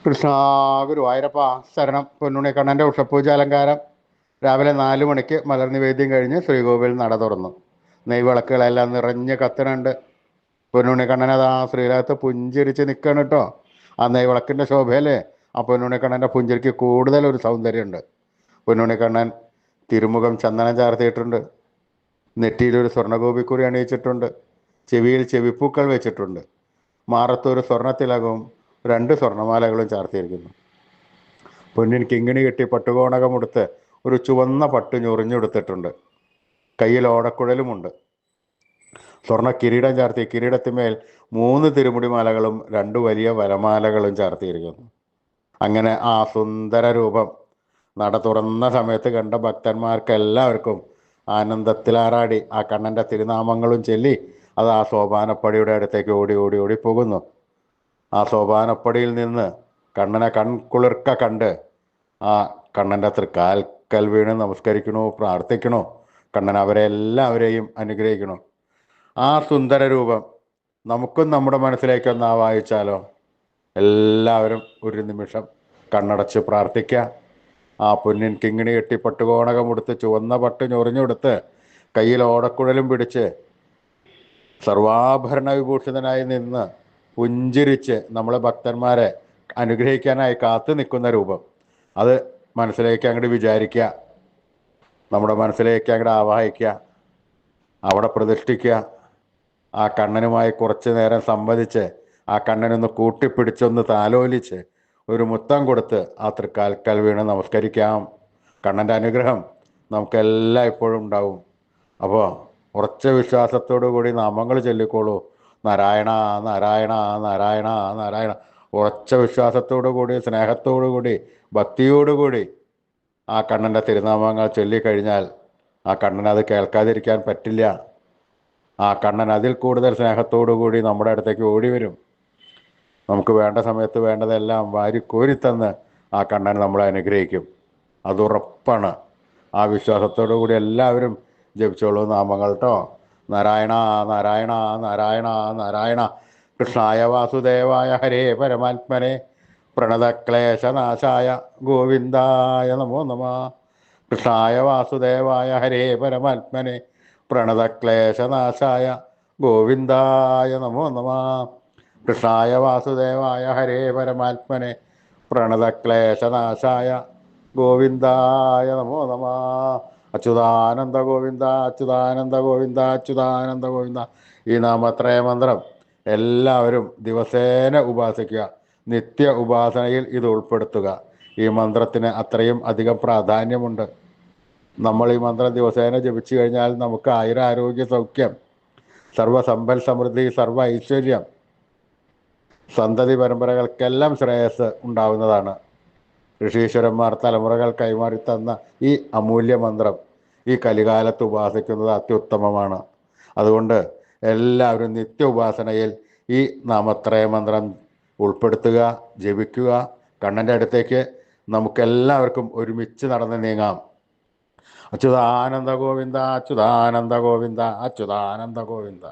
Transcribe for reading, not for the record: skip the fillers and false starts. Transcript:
കൃഷ്ണ ഗുരുവായൂരപ്പ ശരണം. പൊന്നുണ്ണിക്കണ്ണൻ്റെ ഉഷപ്പൂജ അലങ്കാരം രാവിലെ 4 മണിക്ക് മലർനിവേദ്യം കഴിഞ്ഞ് ശ്രീകോവിൽ നട തുറന്നു. നെയ്വിളക്കുകളെല്ലാം നിറഞ്ഞ് കത്തണുണ്ട്. പൊന്നുണ്ണിക്കണ്ണനത് ആ ശ്രീലകത്ത് പുഞ്ചിരിച്ച് നിൽക്കണം കേട്ടോ. ആ നെയ്വിളക്കിൻ്റെ ശോഭയല്ലേ ആ പൊന്നുണ്ണിക്കണ്ണൻ്റെ പുഞ്ചിരിക്ക് കൂടുതൽ ഒരു സൗന്ദര്യമുണ്ട്. പൊന്നുണ്ണിക്കണ്ണൻ തിരുമുഖം ചന്ദനം ചാർത്തിയിട്ടുണ്ട്. നെറ്റിയിലൊരു സ്വർണ്ണഗോപിക്കുറി അണിയിച്ചിട്ടുണ്ട്. ചെവിയിൽ ചെവിപ്പൂക്കൾ വെച്ചിട്ടുണ്ട്. മാറത്തൊരു സ്വർണ്ണത്തിലകവും 2 സ്വർണ്ണമാലകളും ചാർത്തിയിരിക്കുന്നു. പൊന്നിൻ കിങ്ങിണി കെട്ടി പട്ടുകോണകമെടുത്ത് ഒരു ചുവന്ന പട്ട് ഞൊറിഞ്ഞെടുത്തിട്ടുണ്ട്. കയ്യിൽ ഓടക്കുഴലുമുണ്ട്. സ്വർണ്ണ കിരീടം ചാർത്തി കിരീടത്തിന്മേൽ 3 തിരുമുടിമാലകളും 2 വലിയ വരമാലകളും ചാർത്തിയിരിക്കുന്നു. അങ്ങനെ ആ സുന്ദര രൂപം നട തുറന്ന സമയത്ത് കണ്ട ഭക്തന്മാർക്കെല്ലാവർക്കും ആനന്ദത്തിലാറാടി ആ കണ്ണൻ്റെ തിരുനാമങ്ങളും ചൊല്ലി അത് ആ സോപാനപ്പടിയുടെ അടുത്തേക്ക് ഓടി ഓടി ഓടി പോകുന്നു. ആ സോപാനപ്പടിയിൽ നിന്ന് കണ്ണനെ കൺകുളിർക്ക കണ്ട് ആ കണ്ണൻ്റെ തൃക്കാൽക്കൽ വീണ് നമസ്കരിക്കണോ, പ്രാർത്ഥിക്കണോ. കണ്ണൻ എല്ലാവരെയും അനുഗ്രഹിക്കണോ. ആ സുന്ദര രൂപം നമുക്കും നമ്മുടെ മനസ്സിലേക്കൊന്ന് വായിച്ചാലോ. എല്ലാവരും ഒരു നിമിഷം കണ്ണടച്ച് പ്രാർത്ഥിക്കുക. ആ പൊന്നിൻ കിങ്ങിണി കെട്ടി പട്ടുകോണകം ഉടുത്ത് ചുവന്ന പട്ട് ഞൊറിഞ്ഞെടുത്ത് കയ്യിൽ ഓടക്കുഴലും പിടിച്ച് സർവാഭരണ വിഭൂഷിതനായി നിന്ന് പുഞ്ചിരിച്ച് നമ്മളെ ഭക്തന്മാരെ അനുഗ്രഹിക്കാനായി കാത്തു നിൽക്കുന്ന രൂപം അത് മനസ്സിലേക്ക് അങ്ങോട്ട് വിചാരിക്കുക. നമ്മുടെ മനസ്സിലേക്ക് അങ്ങോട്ട് ആവാഹിക്കുക. അവിടെ പ്രതിഷ്ഠിക്കുക. ആ കണ്ണനുമായി കുറച്ച് നേരം സംവദിച്ച് ആ കണ്ണനൊന്ന് കൂട്ടിപ്പിടിച്ചൊന്ന് താലോലിച്ച് ഒരു മുത്തം കൊടുത്ത് ആ തൃക്കാൽക്കൽ വീണ് നമസ്കരിക്കാം. കണ്ണൻ്റെ അനുഗ്രഹം നമുക്കെല്ലാം ഇപ്പോഴും ഉണ്ടാവും. അപ്പോൾ ഉറച്ച വിശ്വാസത്തോടു കൂടി നാമങ്ങൾ ചൊല്ലിക്കോളൂ. നാരായണ നാരായണ നാരായണ നാരായണ. ഉറച്ച വിശ്വാസത്തോടു കൂടി, സ്നേഹത്തോടു കൂടി, ഭക്തിയോടുകൂടി ആ കണ്ണൻ്റെ തിരുനാമങ്ങൾ ചൊല്ലിക്കഴിഞ്ഞാൽ ആ കണ്ണൻ അത് കേൾക്കാതിരിക്കാൻ പറ്റില്ല. ആ കണ്ണൻ അതിൽ കൂടുതൽ സ്നേഹത്തോടു കൂടി നമ്മുടെ അടുത്തേക്ക് ഓടി വരും. നമുക്ക് വേണ്ട സമയത്ത് വേണ്ടതെല്ലാം വാരിക്കോരിത്തന്ന് ആ കണ്ണൻ നമ്മളെ അനുഗ്രഹിക്കും. അതുറപ്പാണ്. ആ വിശ്വാസത്തോടു കൂടി എല്ലാവരും ജപിച്ചോളൂ നാമങ്ങൾ കേട്ടോ. നാരായണ നാരായണ നാരായണ നാരായണ. കൃഷ്ണായ വാസുദേവായ ഹരേ പരമാത്മനെ പ്രണതക്ലേശനാശായ ഗോവിന്ദായ നമോ നമ. കൃഷ്ണായ വാസുദേവായ ഹരേ പരമാത്മനെ പ്രണതക്ലേശനാശായ ഗോവിന്ദായ നമോ നമ. കൃഷ്ണായ വാസുദേവായ ഹരേ പരമാത്മനെ പ്രണതക്ലേശനാശായ ഗോവിന്ദായ നമോ നമ. അച്യുതാനന്ദ ഗോവിന്ദ അച്യുതാനന്ദ ഗോവിന്ദ അച്യുതാനന്ദ ഗോവിന്ദ. ഈ നാമത്രയ മന്ത്രം എല്ലാവരും ദിവസേന ഉപാസിക്കുക. നിത്യ ഉപാസനയിൽ ഇത് ഉൾപ്പെടുത്തുക. ഈ മന്ത്രത്തിന് അത്രയും അധികം പ്രാധാന്യമുണ്ട്. നമ്മൾ ഈ മന്ത്രം ദിവസേന ജപിച്ചു കഴിഞ്ഞാൽ നമുക്ക് ആയുരാരോഗ്യ സൗഖ്യം, സർവ്വസമ്പൽ സമൃദ്ധി, സർവ്വ ഐശ്വര്യം, സന്തതി പരമ്പരകൾക്കെല്ലാം ശ്രേയസ് ഉണ്ടാവുന്നതാണ്. ഋഷീശ്വരന്മാർ തലമുറകൾ കൈമാറി തന്ന ഈ അമൂല്യ മന്ത്രം ഈ കലികാലത്ത് ഉപാസിക്കുന്നത് അത്യുത്തമമാണ്. അതുകൊണ്ട് എല്ലാവരും നിത്യ ഉപാസനയിൽ ഈ നാമത്രയ മന്ത്രം ഉൾപ്പെടുത്തുക, ജപിക്കുക. കണ്ണൻ്റെ അടുത്തേക്ക് നമുക്കെല്ലാവർക്കും ഒരുമിച്ച് നടന്ന് നീങ്ങാം. അച്യുതാനന്ദ ഗോവിന്ദ അച്യുതാനന്ദ ഗോവിന്ദ അച്യുതാനന്ദ ഗോവിന്ദ.